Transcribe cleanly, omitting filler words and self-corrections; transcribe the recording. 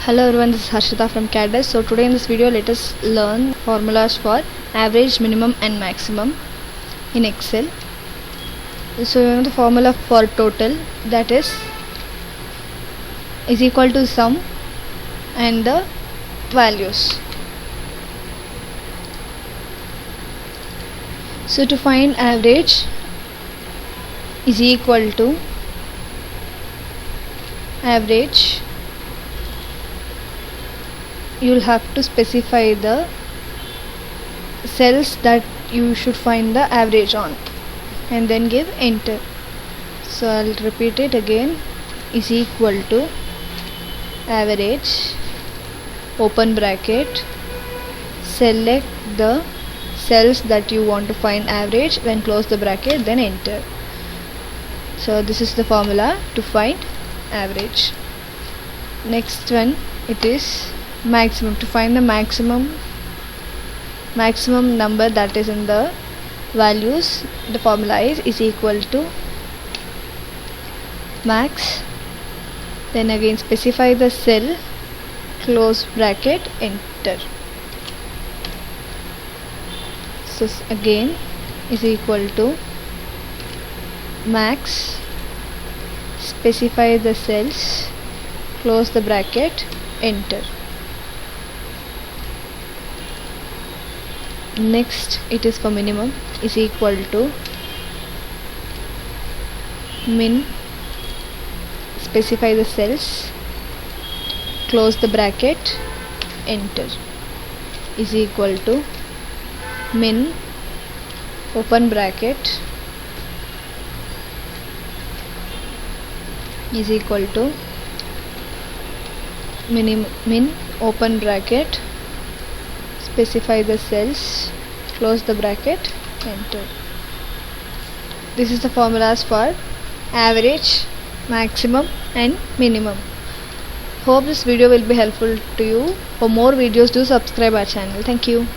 Hello everyone, this is Harshita from CAD NEST. So today in this video let us learn formulas for average, minimum and maximum in Excel. So you know the formula for total, that is equal to sum and the values. So to find average is equal to average, you will have to specify the cells that you should find the average on and then give enter. So I'll repeat it again, is equal to average, open bracket, select the cells that you want to find average, then close the bracket, then enter. So this is the formula to find average. Next one, it is maximum. To find the maximum number that is in the values, the formula is equal to max, then again specify the cell, close bracket, enter. So again is equal to max, specify the cells, close the bracket, enter. Next it is for minimum, is equal to min, specify the cells, close the bracket, enter, is equal to min, open bracket, is equal to min, open bracket, specify the cells, close the bracket, enter. This is the formulas for average, maximum and minimum. Hope this video will be helpful to you. For more videos, do subscribe our channel. Thank you.